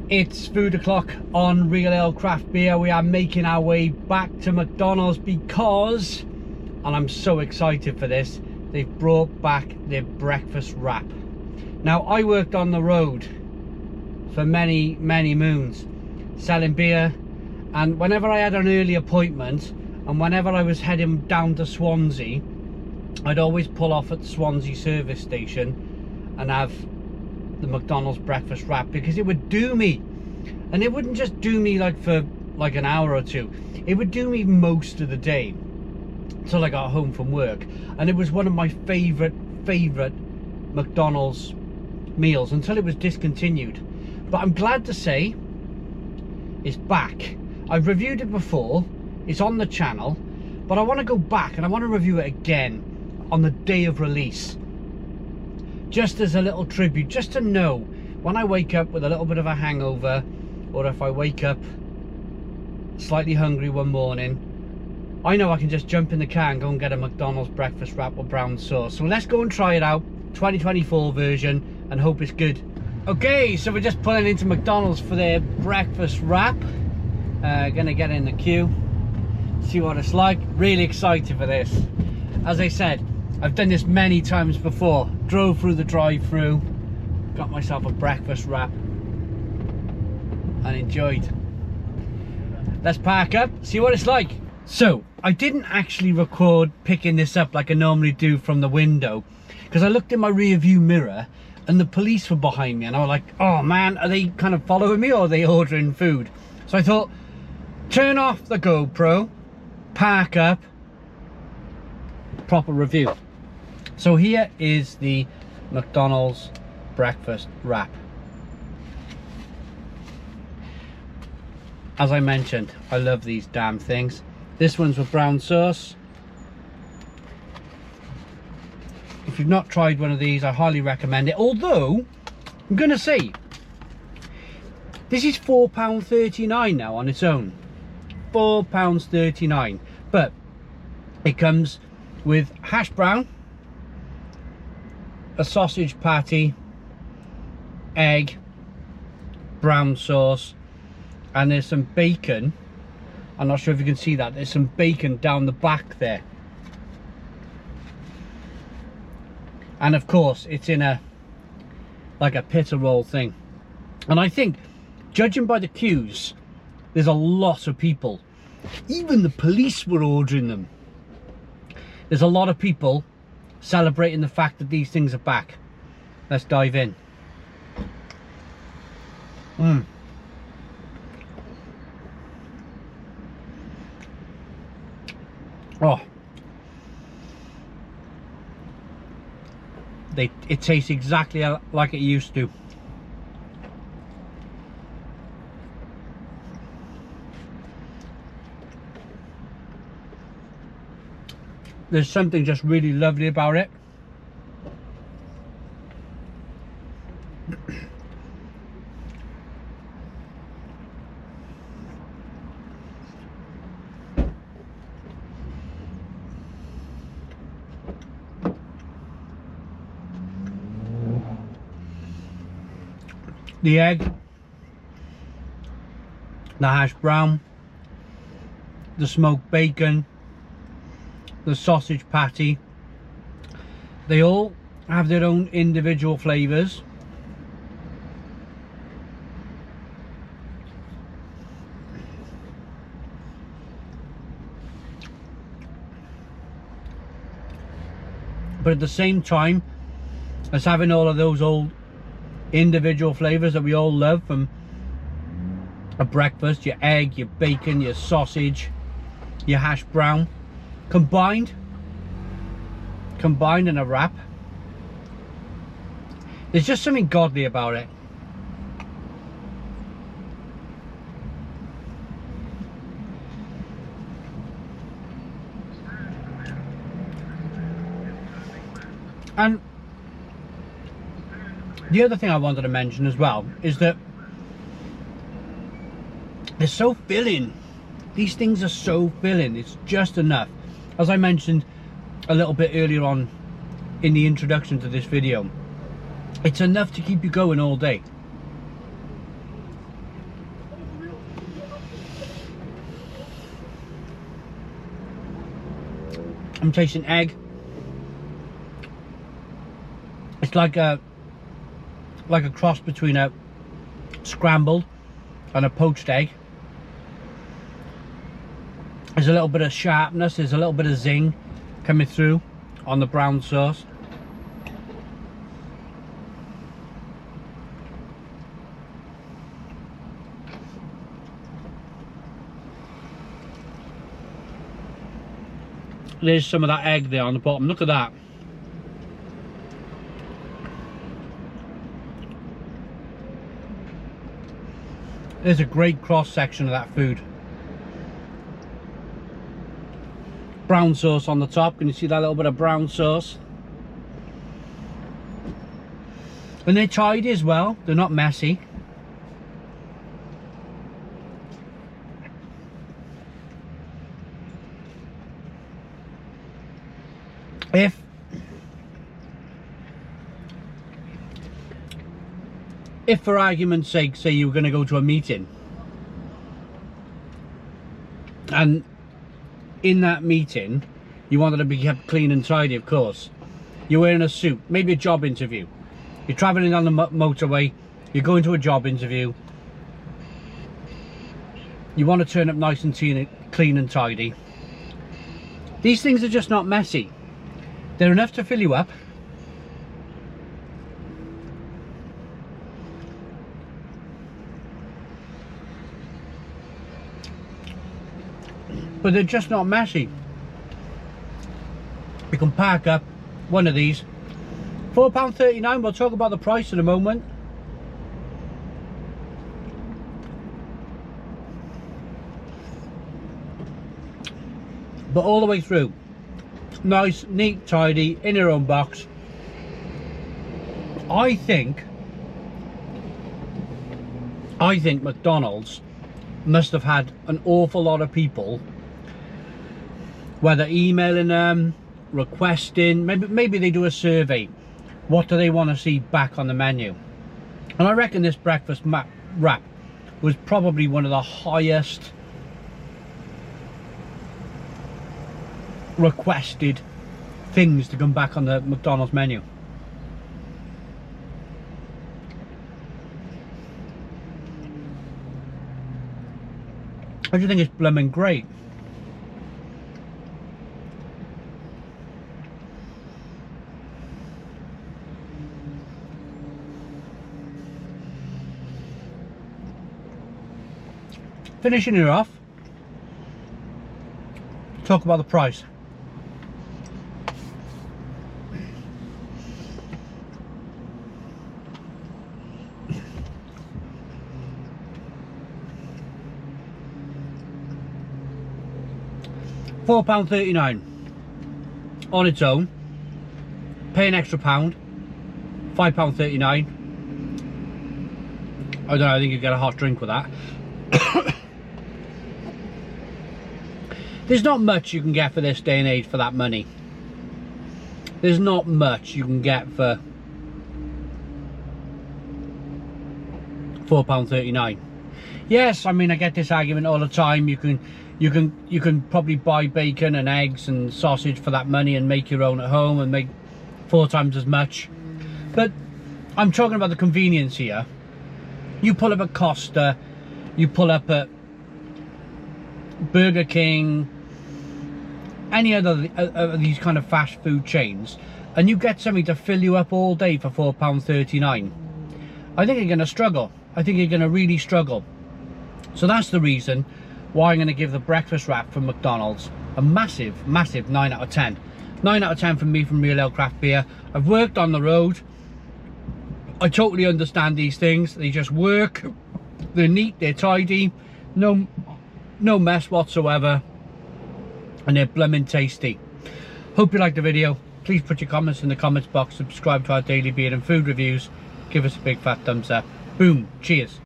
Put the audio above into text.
It's food o'clock on Real Ale Craft Beer. We are making our way back to McDonald's because, and I'm so excited for this, they've brought back their breakfast wrap. Now, I worked on the road for many moons selling beer, and whenever I had an early appointment and whenever I was heading down to Swansea, I'd always pull off at the Swansea service station and have the McDonald's breakfast wrap, because it would do me, and it wouldn't just do me like for like an hour or two, it would do me most of the day till I got home from work. And it was one of my favorite McDonald's meals until it was discontinued. But I'm glad to say it's back. I've reviewed it before, it's on the channel, but I want to go back and I want to review it again on the day of release, just as a little tribute, just to know when I wake up with a little bit of a hangover, or if I wake up slightly hungry one morning, I know I can just jump in the car and go and get a McDonald's breakfast wrap with brown sauce. So let's go and try it out, 2024 version, and hope it's good. Okay, so we're just pulling into McDonald's for their breakfast wrap. Gonna get in the queue, see what it's like. Really excited for this. As I said, I've done this many times before. Drove through the drive-through, got myself a breakfast wrap, and enjoyed. Let's park up, see what it's like. So, I didn't actually record picking this up like I normally do from the window, because I looked in my rear view mirror and the police were behind me, and I was like, oh man, are they kind of following me or are they ordering food? So I thought, turn off the GoPro, park up, proper review. So here is the McDonald's breakfast wrap. As I mentioned, I love these damn things. This one's with brown sauce. If you've not tried one of these, I highly recommend it. Although, I'm gonna say, this is £4.39 now on its own. £4.39. But it comes with hash brown, a sausage patty, egg, brown sauce, and there's some bacon. I'm not sure if you can see that. There's some bacon down the back there. And of course, it's in a like a pita roll thing. And I think, judging by the queues, there's a lot of people. Even the police were ordering them. There's a lot of people celebrating the fact that these things are back. Let's dive in. Oh, it tastes exactly like it used to. There's something just really lovely about it. The egg, the hash brown, the smoked bacon, the sausage patty, they all have their own individual flavors. But at the same time as having all of those old individual flavors that we all love from a breakfast, your egg, your bacon, your sausage, your hash brown, combined in a wrap, there's just something godly about it. And the other thing I wanted to mention as well is that they're so filling. These things are so filling. It's just enough. As I mentioned a little bit earlier on in the introduction to this video, it's enough to keep you going all day. I'm tasting egg. It's like a cross between a scrambled and a poached egg. There's a little bit of sharpness, there's a little bit of zing coming through on the brown sauce. There's some of that egg there on the bottom, look at that. There's a great cross section of that food. Brown sauce on the top, can you see that little bit of brown sauce? And they're tidy as well, they're not messy. If for argument's sake, say you were going to go to a meeting, and in that meeting you wanted to be kept clean and tidy, of course, you're wearing a suit, maybe a job interview, you're traveling on the motorway, you're going to a job interview, you want to turn up nice and clean and tidy. These things are just not messy. They're enough to fill you up. But they're just not messy. You can pack up one of these. £4.39, we'll talk about the price in a moment. But all the way through, nice, neat, tidy, in your own box. I think McDonald's must have had an awful lot of people, whether emailing them, requesting, maybe they do a survey, what do they want to see back on the menu. And I reckon this breakfast wrap was probably one of the highest requested things to come back on the McDonald's menu. I just think it's blooming great. Finishing it off, talk about the price. £4.39 on its own. Pay an extra £1, £5.39. I don't know, I think you get a hot drink with that. There's not much you can get for this day and age for that money. There's not much you can get for £4.39. Yes, I mean, I get this argument all the time. You can probably buy bacon and eggs and sausage for that money and make your own at home and make 4 times as much. But I'm talking about the convenience here. You pull up at Costa, you pull up at Burger King, any other of these kind of fast food chains, and you get something to fill you up all day for £4.39. I think you're going to struggle. I think you're going to really struggle. So that's the reason why I'm going to give the breakfast wrap from McDonald's a massive 9 out of 10. 9 out of 10 from me, from Real Ale Craft Beer. I've worked on the road. I totally understand these things. They just work. They're neat, they're tidy, no mess whatsoever, and they're blooming tasty. Hope you liked the video. Please put your comments in the comments box, subscribe to our daily beer and food reviews, give us a big fat thumbs up. Boom, cheers.